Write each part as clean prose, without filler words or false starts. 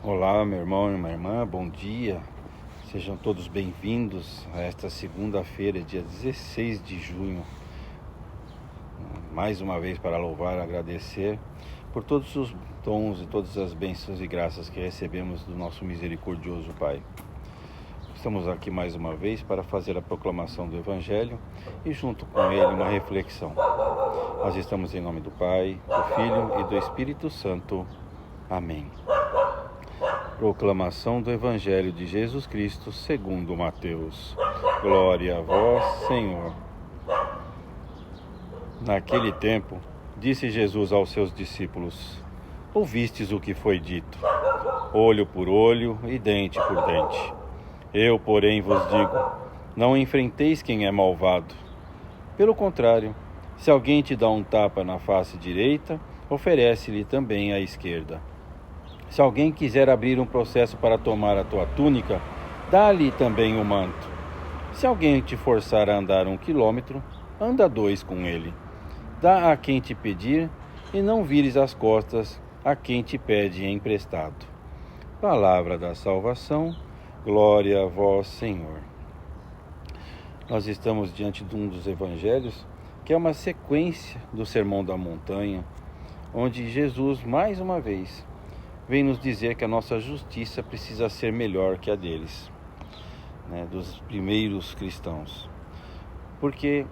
Olá, meu irmão e minha irmã, bom dia. Sejam todos bem-vindos a esta segunda-feira, dia 16 de junho. Mais uma vez para louvar e agradecer por todos os dons e todas as bênçãos e graças que recebemos do nosso misericordioso Pai. Estamos aqui mais uma vez para fazer a proclamação do Evangelho e junto com ele uma reflexão. Nós estamos em nome do Pai, do Filho e do Espírito Santo. Amém. Proclamação do Evangelho de Jesus Cristo segundo Mateus. Glória a vós, Senhor. Naquele tempo, disse Jesus aos seus discípulos: ouvistes o que foi dito, olho por olho e dente por dente. Eu, porém, vos digo, não enfrenteis quem é malvado. Pelo contrário, se alguém te dá um tapa na face direita, oferece-lhe também a esquerda. Se alguém quiser abrir um processo para tomar a tua túnica, dá-lhe também o manto. Se alguém te forçar a andar 1 quilômetro, anda 2 com ele. Dá a quem te pedir, e não vires as costas a quem te pede emprestado. Palavra da salvação, glória a vós, Senhor. Nós estamos diante de um dos evangelhos, que é uma sequência do Sermão da Montanha, onde Jesus, mais uma vez, vem nos dizer que a nossa justiça precisa ser melhor que a deles, dos primeiros cristãos. Porque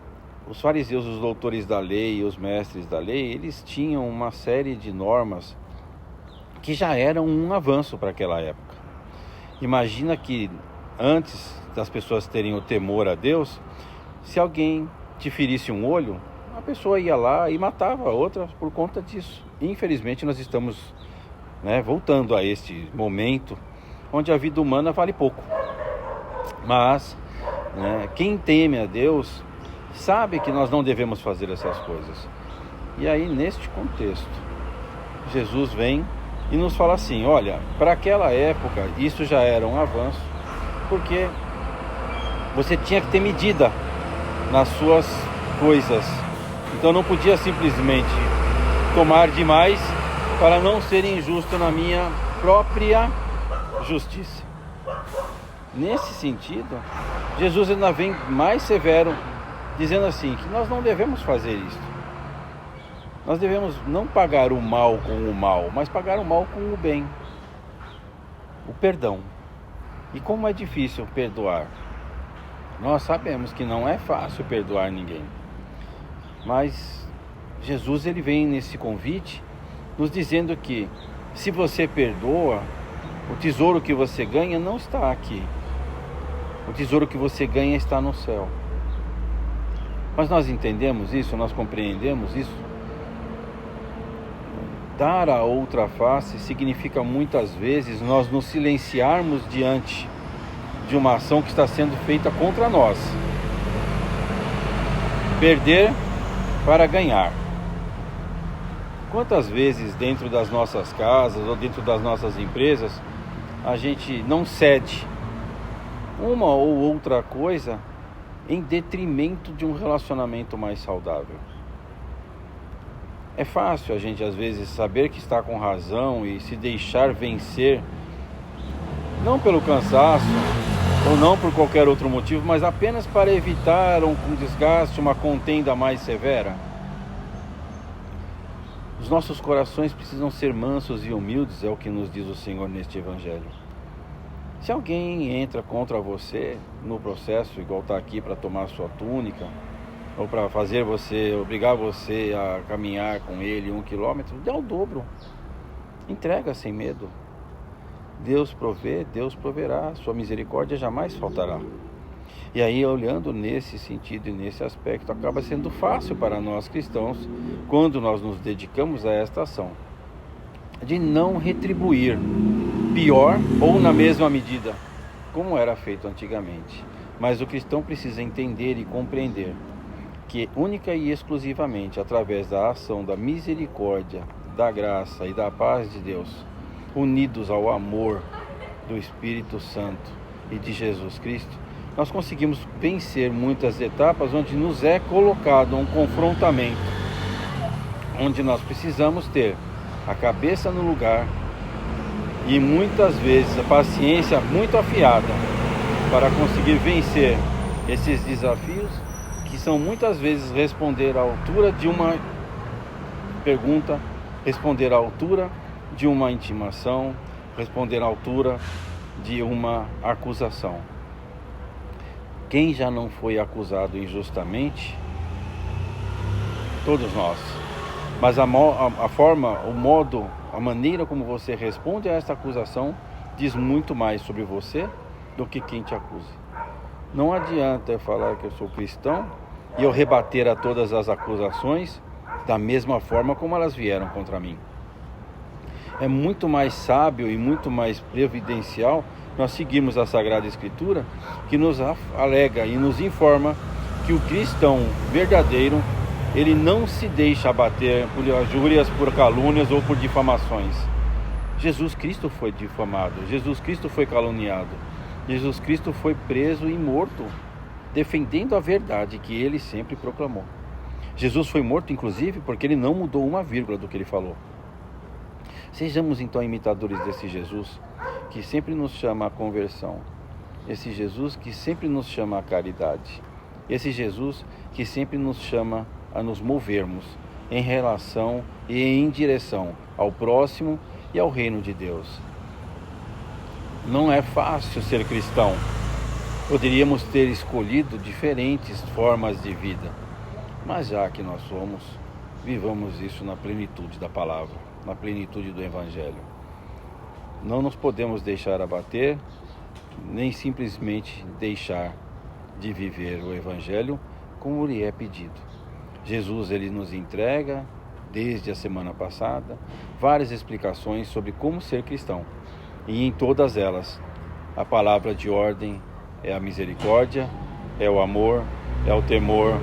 os fariseus, os doutores da lei, os mestres da lei, eles tinham uma série de normas que já eram um avanço para aquela época. Imagina que antes das pessoas terem o temor a Deus, se alguém te ferisse um olho, a pessoa ia lá e matava a outra por conta disso. Infelizmente nós estamos voltando a este momento onde a vida humana vale pouco. Mas quem teme a Deus sabe que nós não devemos fazer essas coisas. E aí, neste contexto, Jesus vem e nos fala assim: olha, para aquela época isso já era um avanço, porque você tinha que ter medida nas suas coisas. Então não podia simplesmente tomar demais para não ser injusto na minha própria justiça. Nesse sentido, Jesus ainda vem mais severo, dizendo assim, que nós não devemos fazer isso. Nós devemos não pagar o mal com o mal, mas pagar o mal com o bem. O perdão. E como é difícil perdoar? Nós sabemos que não é fácil perdoar ninguém. Mas Jesus, ele vem nesse convite nos dizendo que se você perdoa, o tesouro que você ganha não está aqui. O tesouro que você ganha está no céu. Mas nós entendemos isso, nós compreendemos isso. Dar a outra face significa muitas vezes nós nos silenciarmos diante de uma ação que está sendo feita contra nós. Perder para ganhar. Quantas vezes dentro das nossas casas ou dentro das nossas empresas a gente não cede uma ou outra coisa em detrimento de um relacionamento mais saudável? É fácil a gente às vezes saber que está com razão e se deixar vencer, não pelo cansaço ou não por qualquer outro motivo, mas apenas para evitar um desgaste, uma contenda mais severa. Os nossos corações precisam ser mansos e humildes, é o que nos diz o Senhor neste Evangelho. Se alguém entra contra você no processo, igual está aqui para tomar sua túnica, ou para fazer você, obrigar você a caminhar com ele 1 quilômetro, dê o dobro. Entrega sem medo. Deus provê, Deus proverá, sua misericórdia jamais faltará. E aí, olhando nesse sentido e nesse aspecto, acaba sendo fácil para nós cristãos, quando nós nos dedicamos a esta ação, de não retribuir pior ou na mesma medida, como era feito antigamente. Mas o cristão precisa entender e compreender que única e exclusivamente através da ação da misericórdia, da graça e da paz de Deus, unidos ao amor do Espírito Santo e de Jesus Cristo, nós conseguimos vencer muitas etapas onde nos é colocado um confrontamento, onde nós precisamos ter a cabeça no lugar e muitas vezes a paciência muito afiada para conseguir vencer esses desafios, que são muitas vezes responder à altura de uma pergunta, responder à altura de uma intimação, responder à altura de uma acusação. Quem já não foi acusado injustamente? Todos nós. Mas a forma, o modo, a maneira como você responde a esta acusação diz muito mais sobre você do que quem te acusa. Não adianta eu falar que eu sou cristão e eu rebater a todas as acusações da mesma forma como elas vieram contra mim. É muito mais sábio e muito mais previdencial nós seguirmos a Sagrada Escritura, que nos alega e nos informa que o cristão verdadeiro, ele não se deixa abater por injúrias, por calúnias ou por difamações. Jesus Cristo foi difamado, Jesus Cristo foi caluniado, Jesus Cristo foi preso e morto, defendendo a verdade que ele sempre proclamou. Jesus foi morto, inclusive, porque ele não mudou uma vírgula do que ele falou. Sejamos então imitadores desse Jesus que sempre nos chama à conversão, esse Jesus que sempre nos chama à caridade, esse Jesus que sempre nos chama a nos movermos em relação e em direção ao próximo e ao reino de Deus. Não é fácil ser cristão. Poderíamos ter escolhido diferentes formas de vida, mas já que nós somos, vivamos isso na plenitude da palavra, na plenitude do Evangelho. Não nos podemos deixar abater, nem simplesmente deixar de viver o Evangelho como lhe é pedido. Jesus, ele nos entrega, desde a semana passada, várias explicações sobre como ser cristão. E em todas elas, a palavra de ordem é a misericórdia, é o amor, é o temor,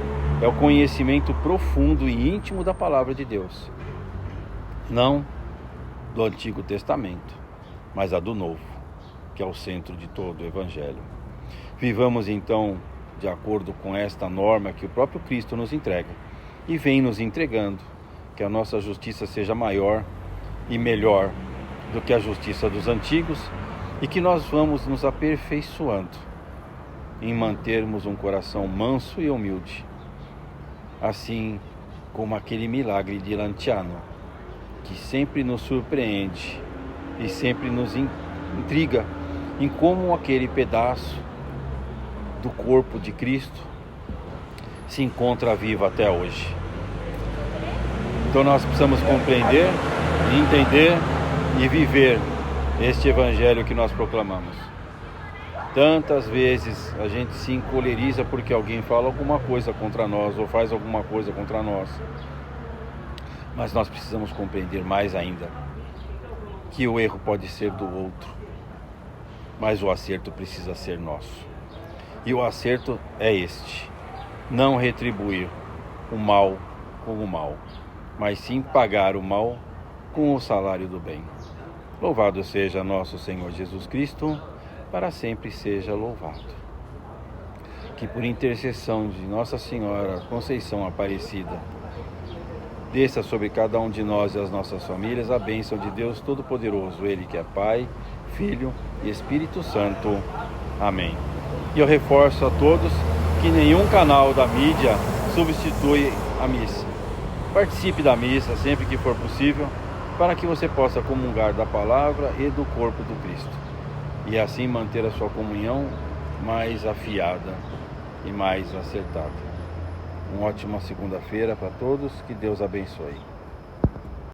é o conhecimento profundo e íntimo da palavra de Deus. Não do Antigo Testamento, mas a do Novo, que é o centro de todo o Evangelho. Vivamos então de acordo com esta norma que o próprio Cristo nos entrega e vem nos entregando, que a nossa justiça seja maior e melhor do que a justiça dos antigos e que nós vamos nos aperfeiçoando em mantermos um coração manso e humilde, assim como aquele milagre de Lanciano, que sempre nos surpreende e sempre nos intriga em como aquele pedaço do corpo de Cristo se encontra vivo até hoje. Então nós precisamos compreender, entender e viver este Evangelho que nós proclamamos. Tantas vezes a gente se encoleriza porque alguém fala alguma coisa contra nós ou faz alguma coisa contra nós. Mas nós precisamos compreender mais ainda que o erro pode ser do outro, mas o acerto precisa ser nosso. E o acerto é este: não retribuir o mal com o mal, mas sim pagar o mal com o salário do bem. Louvado seja nosso Senhor Jesus Cristo, para sempre seja louvado. Que por intercessão de Nossa Senhora Conceição Aparecida, desça sobre cada um de nós e as nossas famílias a bênção de Deus Todo-Poderoso, Ele que é Pai, Filho e Espírito Santo. Amém. E eu reforço a todos que nenhum canal da mídia substitui a missa. Participe da missa sempre que for possível, para que você possa comungar da palavra e do corpo do Cristo, e assim manter a sua comunhão mais afiada e mais acertada. Uma ótima segunda-feira para todos, que Deus abençoe.